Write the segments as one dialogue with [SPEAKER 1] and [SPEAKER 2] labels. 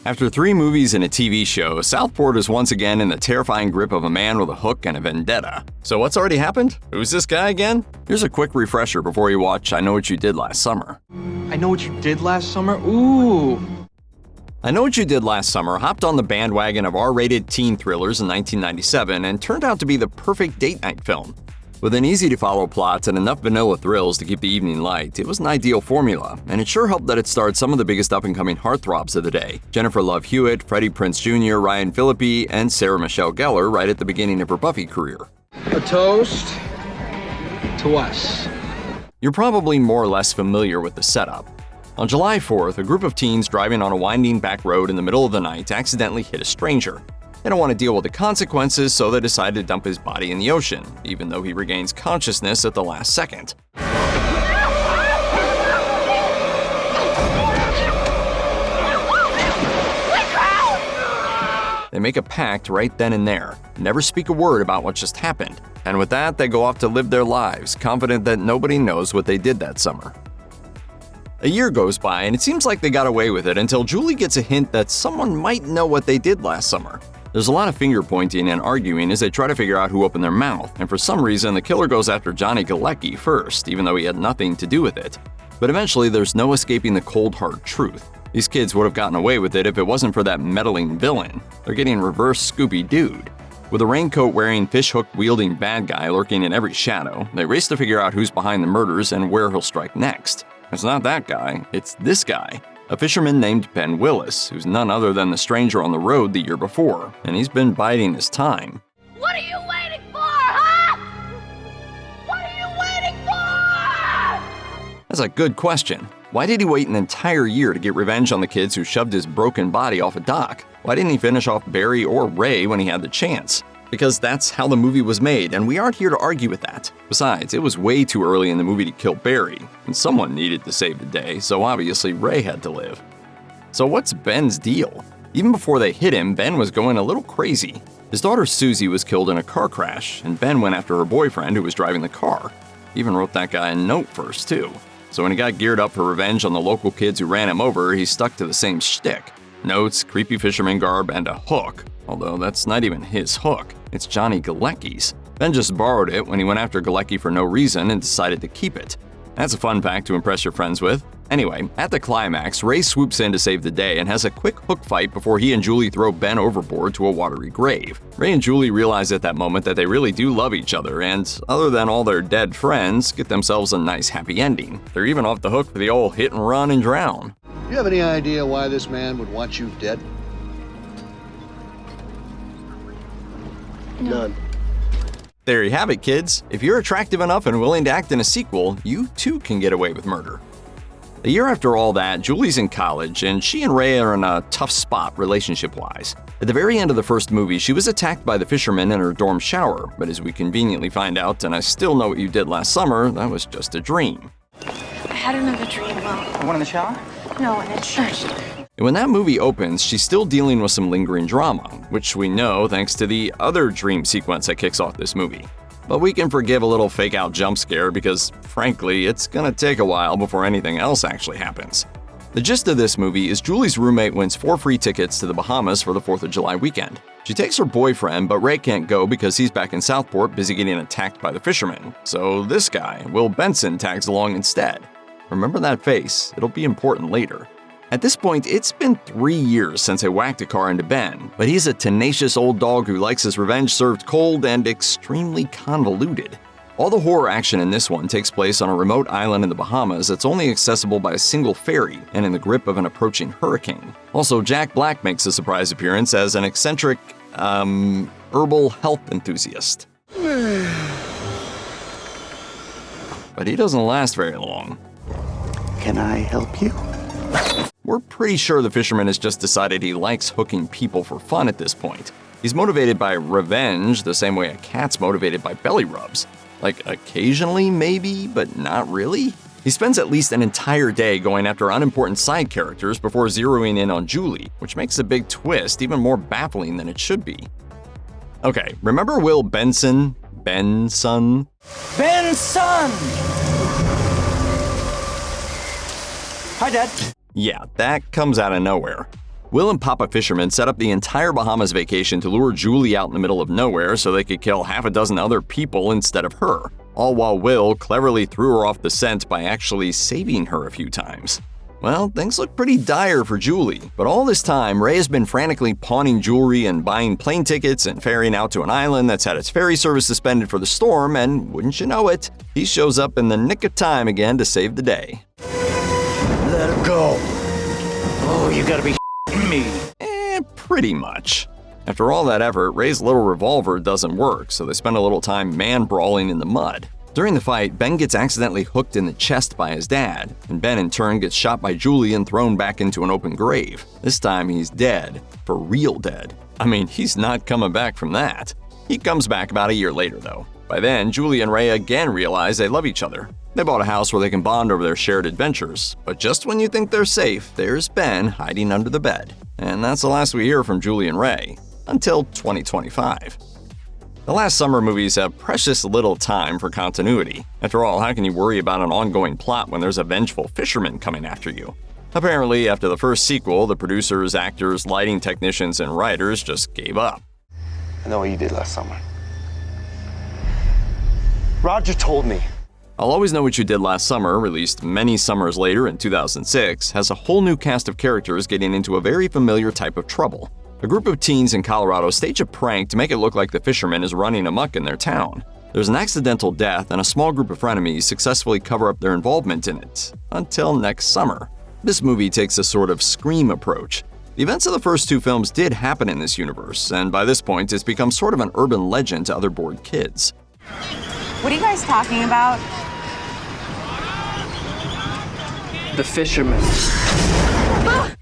[SPEAKER 1] After 3 movies and a TV show, Southport is once again in the terrifying grip of a man with a hook and a vendetta. So what's already happened? Who's this guy again? Here's a quick refresher before you watch I Know What You Did Last Summer.
[SPEAKER 2] I Know What You Did Last Summer? Ooh.
[SPEAKER 1] I Know What You Did Last Summer hopped on the bandwagon of R-rated teen thrillers in 1997 and turned out to be the perfect date night film. With an easy-to-follow plot and enough vanilla thrills to keep the evening light, it was an ideal formula, and it sure helped that it starred some of the biggest up-and-coming heartthrobs of the day: Jennifer Love Hewitt, Freddie Prinze Jr., Ryan Phillippe, and Sarah Michelle Gellar right at the beginning of her Buffy career.
[SPEAKER 2] A toast to us.
[SPEAKER 1] You're probably more or less familiar with the setup. On July 4th, a group of teens driving on a winding back road in the middle of the night accidentally hit a stranger. They don't want to deal with the consequences, so they decide to dump his body in the ocean, even though he regains consciousness at the last second. They make a pact right then and there, never speak a word about what just happened, and with that, they go off to live their lives, confident that nobody knows what they did that summer. A year goes by, and it seems like they got away with it until Julie gets a hint that someone might know what they did last summer. There's a lot of finger-pointing and arguing as they try to figure out who opened their mouth, and for some reason, the killer goes after Johnny Galecki first, even though he had nothing to do with it. But eventually, there's no escaping the cold, hard truth. These kids would have gotten away with it if it wasn't for that meddling villain. They're getting reverse Scooby-Doo'd. With a raincoat-wearing, fish-hook-wielding bad guy lurking in every shadow, they race to figure out who's behind the murders and where he'll strike next. It's not that guy, it's this guy. A fisherman named Ben Willis, who's none other than the stranger on the road the year before, and he's been biding his time.
[SPEAKER 3] What are you waiting for, huh? What are you waiting for?
[SPEAKER 1] That's a good question. Why did he wait an entire year to get revenge on the kids who shoved his broken body off a dock? Why didn't he finish off Barry or Ray when he had the chance? Because that's how the movie was made, and we aren't here to argue with that. Besides, it was way too early in the movie to kill Barry, and someone needed to save the day, so obviously Ray had to live. So what's Ben's deal? Even before they hit him, Ben was going a little crazy. His daughter Susie was killed in a car crash, and Ben went after her boyfriend who was driving the car. He even wrote that guy a note first, too. So when he got geared up for revenge on the local kids who ran him over, he stuck to the same shtick. Notes, creepy fisherman garb, and a hook. Although that's not even his hook, it's Johnny Galecki's. Ben just borrowed it when he went after Galecki for no reason and decided to keep it. That's a fun fact to impress your friends with. Anyway, at the climax, Ray swoops in to save the day and has a quick hook fight before he and Julie throw Ben overboard to a watery grave. Ray and Julie realize at that moment that they really do love each other and, other than all their dead friends, get themselves a nice happy ending. They're even off the hook for the old hit and run and drown.
[SPEAKER 4] Do you have any idea why this man would want you dead? None.
[SPEAKER 1] There you have it, kids. If you're attractive enough and willing to act in a sequel, you too can get away with murder. A year after all that, Julie's in college, and she and Ray are in a tough spot relationship-wise. At the very end of the first movie, she was attacked by the fisherman in her dorm shower, but as we conveniently find out, and I still know what you did last summer, that was just a dream.
[SPEAKER 5] I had another dream, Will.
[SPEAKER 2] The one in the shower?
[SPEAKER 5] No, in a church.
[SPEAKER 1] And when that movie opens, she's still dealing with some lingering drama, which we know thanks to the other dream sequence that kicks off this movie. But we can forgive a little fake-out jump scare because, frankly, it's gonna take a while before anything else actually happens. The gist of this movie is Julie's roommate wins 4 free tickets to the Bahamas for the 4th of July weekend. She takes her boyfriend, but Ray can't go because he's back in Southport busy getting attacked by the fishermen. So this guy, Will Benson, tags along instead. Remember that face, it'll be important later. At this point, it's been 3 years since I whacked a car into Ben, but he's a tenacious old dog who likes his revenge served cold and extremely convoluted. All the horror action in this one takes place on a remote island in the Bahamas that's only accessible by a single ferry and in the grip of an approaching hurricane. Also, Jack Black makes a surprise appearance as an eccentric, herbal health enthusiast. But he doesn't last very long.
[SPEAKER 4] Can I help you?
[SPEAKER 1] We're pretty sure the fisherman has just decided he likes hooking people for fun at this point. He's motivated by revenge the same way a cat's motivated by belly rubs. Like occasionally, maybe, but not really. He spends at least an entire day going after unimportant side characters before zeroing in on Julie, which makes the big twist even more baffling than it should be. Okay, remember Will Benson? Benson?
[SPEAKER 2] Benson! Hi, Dad.
[SPEAKER 1] Yeah, that comes out of nowhere. Will and Papa Fisherman set up the entire Bahamas vacation to lure Julie out in the middle of nowhere so they could kill half a dozen other people instead of her, all while Will cleverly threw her off the scent by actually saving her a few times. Well, things look pretty dire for Julie, but all this time, Ray has been frantically pawning jewelry and buying plane tickets and ferrying out to an island that's had its ferry service suspended for the storm, and wouldn't you know it, he shows up in the nick of time again to save the day.
[SPEAKER 6] Let her go. Oh, you gotta be me.
[SPEAKER 1] Pretty much. After all that effort, Ray's little revolver doesn't work, so they spend a little time man-brawling in the mud. During the fight, Ben gets accidentally hooked in the chest by his dad, and Ben in turn gets shot by Julie and thrown back into an open grave. This time he's dead. For real dead. I mean, he's not coming back from that. He comes back about a year later, though. By then, Julie and Ray again realize they love each other. They bought a house where they can bond over their shared adventures. But just when you think they're safe, there's Ben hiding under the bed. And that's the last we hear from Julie and Ray. Until 2025. The last summer movies have precious little time for continuity. After all, how can you worry about an ongoing plot when there's a vengeful fisherman coming after you? Apparently, after the first sequel, the producers, actors, lighting technicians, and writers just gave up.
[SPEAKER 7] I know what you did last summer. Roger told me.
[SPEAKER 1] I'll Always Know What You Did Last Summer, released many summers later in 2006, has a whole new cast of characters getting into a very familiar type of trouble. A group of teens in Colorado stage a prank to make it look like the fisherman is running amok in their town. There's an accidental death, and a small group of frenemies successfully cover up their involvement in it. Until next summer. This movie takes a sort of Scream approach. The events of the first two films did happen in this universe, and by this point it's become sort of an urban legend to other bored kids.
[SPEAKER 5] What are you guys talking about?
[SPEAKER 2] The fisherman.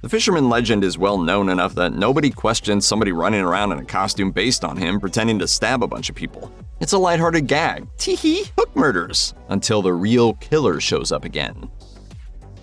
[SPEAKER 1] The fisherman legend is well known enough that nobody questions somebody running around in a costume based on him pretending to stab a bunch of people. It's a lighthearted gag. Tee-hee, hook murders. Until the real killer shows up again.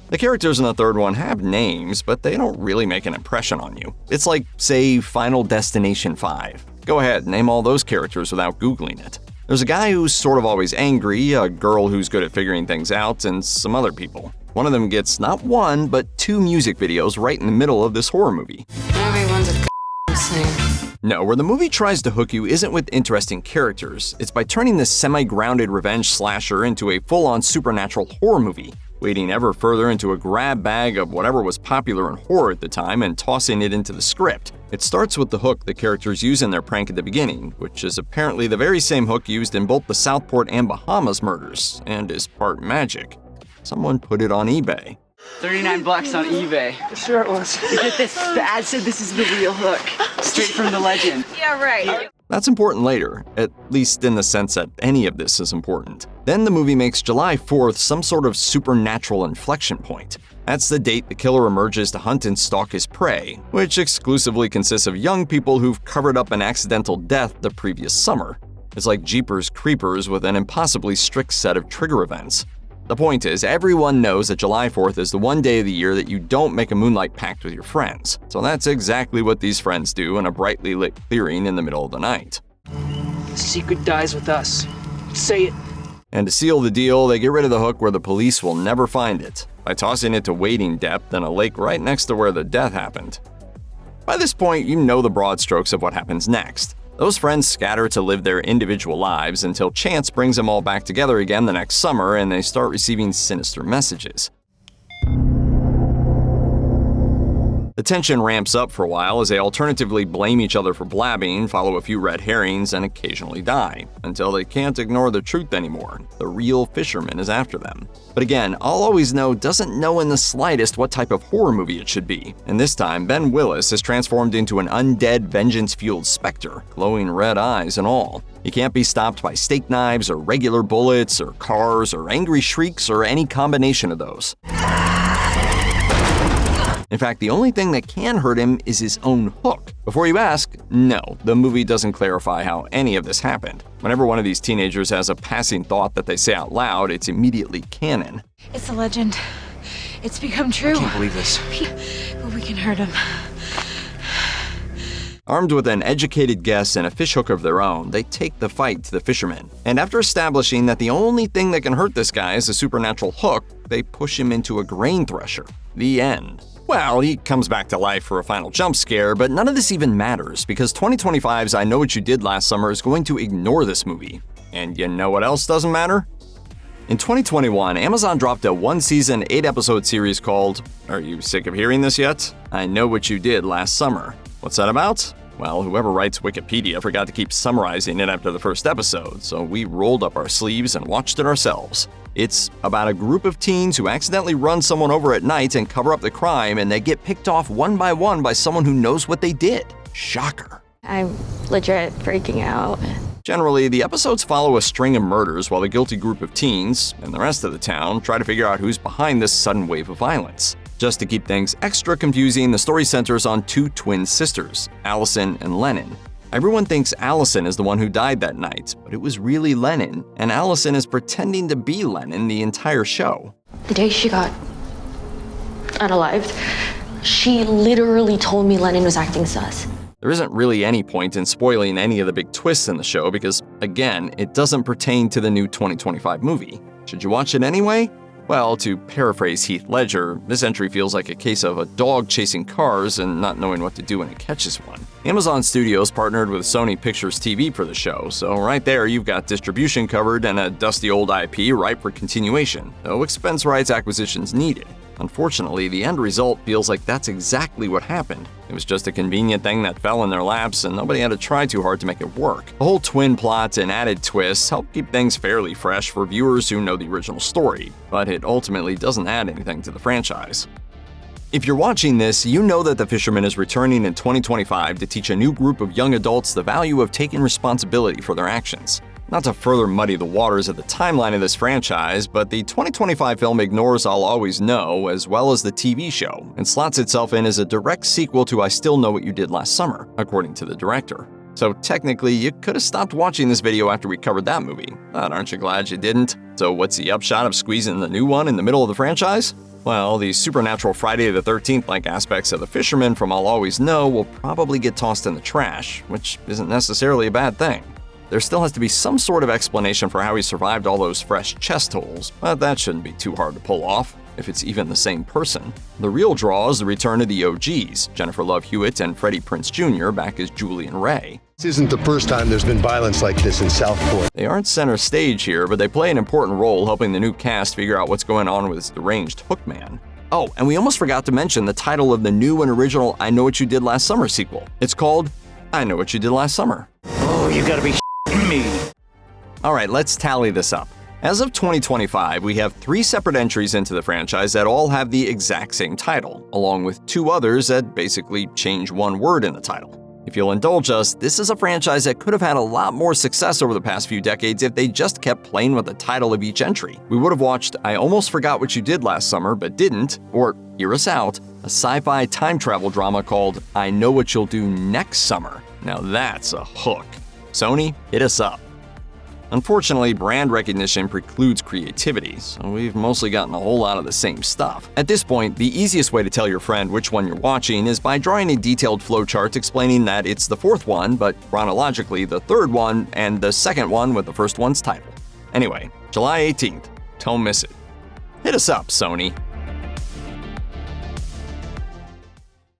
[SPEAKER 1] The characters in the third one have names, but they don't really make an impression on you. It's like, say, Final Destination 5. Go ahead, name all those characters without Googling it. There's a guy who's sort of always angry, a girl who's good at figuring things out, and some other people. One of them gets not one, but two music videos right in the middle of this horror movie.
[SPEAKER 5] Everyone's a singer.
[SPEAKER 1] No, where the movie tries to hook you isn't with interesting characters, it's by turning this semi-grounded revenge slasher into a full-on supernatural horror movie, wading ever further into a grab bag of whatever was popular in horror at the time and tossing it into the script. It starts with the hook the characters use in their prank at the beginning, which is apparently the very same hook used in both the Southport and Bahamas murders, and is part magic. Someone put it on eBay.
[SPEAKER 2] $39 on eBay.
[SPEAKER 8] Sure it was.
[SPEAKER 2] Get this. The ad said this is the real hook. Straight from the legend.
[SPEAKER 5] Yeah, right.
[SPEAKER 1] That's important later, at least in the sense that any of this is important. Then the movie makes July 4th some sort of supernatural inflection point. That's the date the killer emerges to hunt and stalk his prey, which exclusively consists of young people who've covered up an accidental death the previous summer. It's like Jeepers Creepers with an impossibly strict set of trigger events. The point is, everyone knows that July 4th is the one day of the year that you don't make a moonlight pact with your friends. So that's exactly what these friends do in a brightly lit clearing in the middle of the night.
[SPEAKER 2] The secret dies with us. Say it.
[SPEAKER 1] And to seal the deal, they get rid of the hook where the police will never find it, by tossing it to wading depth in a lake right next to where the death happened. By this point, you know the broad strokes of what happens next. Those friends scatter to live their individual lives until chance brings them all back together again the next summer and they start receiving sinister messages. The tension ramps up for a while as they alternatively blame each other for blabbing, follow a few red herrings, and occasionally die, until they can't ignore the truth anymore. The real fisherman is after them. But again, I'll Always Know doesn't know in the slightest what type of horror movie it should be. And this time, Ben Willis is transformed into an undead, vengeance-fueled specter, glowing red eyes and all. He can't be stopped by steak knives or regular bullets or cars or angry shrieks or any combination of those. In fact, the only thing that can hurt him is his own hook. Before you ask, no, the movie doesn't clarify how any of this happened. Whenever one of these teenagers has a passing thought that they say out loud, it's immediately canon.
[SPEAKER 5] It's a legend. It's become true.
[SPEAKER 2] I can't believe this.
[SPEAKER 5] But we can hurt him.
[SPEAKER 1] Armed with an educated guess and a fishhook of their own, they take the fight to the fisherman. And after establishing that the only thing that can hurt this guy is a supernatural hook, they push him into a grain thresher. The end. Well, he comes back to life for a final jump scare, but none of this even matters because 2025's I Know What You Did Last Summer is going to ignore this movie. And you know what else doesn't matter? In 2021, Amazon dropped a 1-season, 8-episode series called, are you sick of hearing this yet? I Know What You Did Last Summer. What's that about? Well, whoever writes Wikipedia forgot to keep summarizing it after the first episode, so we rolled up our sleeves and watched it ourselves. It's about a group of teens who accidentally run someone over at night and cover up the crime, and they get picked off one by someone who knows what they did. Shocker.
[SPEAKER 8] I'm legit freaking out.
[SPEAKER 1] Generally, the episodes follow a string of murders while the guilty group of teens and the rest of the town try to figure out who's behind this sudden wave of violence. Just to keep things extra confusing, the story centers on two twin sisters, Allison and Lennon. Everyone thinks Allison is the one who died that night, but it was really Lennon, and Allison is pretending to be Lennon the entire show.
[SPEAKER 8] The day she got unalived, she literally told me Lennon was acting sus.
[SPEAKER 1] There isn't really any point in spoiling any of the big twists in the show because, again, it doesn't pertain to the new 2025 movie. Should you watch it anyway? Well, to paraphrase Heath Ledger, this entry feels like a case of a dog chasing cars and not knowing what to do when it catches one. Amazon Studios partnered with Sony Pictures TV for the show, so right there you've got distribution covered and a dusty old IP ripe for continuation. No expense rights acquisitions needed. Unfortunately, the end result feels like that's exactly what happened. It was just a convenient thing that fell in their laps and nobody had to try too hard to make it work. The whole twin plot and added twists help keep things fairly fresh for viewers who know the original story, but it ultimately doesn't add anything to the franchise. If you're watching this, you know that The Fisherman is returning in 2025 to teach a new group of young adults the value of taking responsibility for their actions. Not to further muddy the waters of the timeline of this franchise, but the 2025 film ignores I'll Always Know as well as the TV show and slots itself in as a direct sequel to I Still Know What You Did Last Summer, according to the director. So technically, you could have stopped watching this video after we covered that movie, but aren't you glad you didn't? So what's the upshot of squeezing the new one in the middle of the franchise? Well, the supernatural Friday the 13th-like aspects of The Fisherman from I'll Always Know will probably get tossed in the trash, which isn't necessarily a bad thing. There still has to be some sort of explanation for how he survived all those fresh chest holes, but that shouldn't be too hard to pull off, if it's even the same person. The real draw is the return of the OGs, Jennifer Love Hewitt and Freddie Prinze Jr. back as Julie and Ray.
[SPEAKER 4] This isn't the first time there's been violence like this in Southport.
[SPEAKER 1] They aren't center stage here, but they play an important role helping the new cast figure out what's going on with this deranged Hookman. Oh, and we almost forgot to mention the title of the new and original I Know What You Did Last Summer sequel. It's called I Know What You Did Last Summer.
[SPEAKER 6] Oh, you gotta be me.
[SPEAKER 1] Alright, let's tally this up. As of 2025, we have 3 separate entries into the franchise that all have the exact same title, along with 2 others that basically change one word in the title. If you'll indulge us, this is a franchise that could have had a lot more success over the past few decades if they just kept playing with the title of each entry. We would have watched I Almost Forgot What You Did Last Summer But Didn't, or, hear us out, a sci-fi time travel drama called I Know What You'll Do Next Summer. Now that's a hook. Sony, hit us up. Unfortunately, brand recognition precludes creativity, so we've mostly gotten a whole lot of the same stuff. At this point, the easiest way to tell your friend which one you're watching is by drawing a detailed flowchart explaining that it's the 4th one, but chronologically the 3rd one, and the 2nd one with the 1st one's title. Anyway, July 18th. Don't miss it. Hit us up, Sony.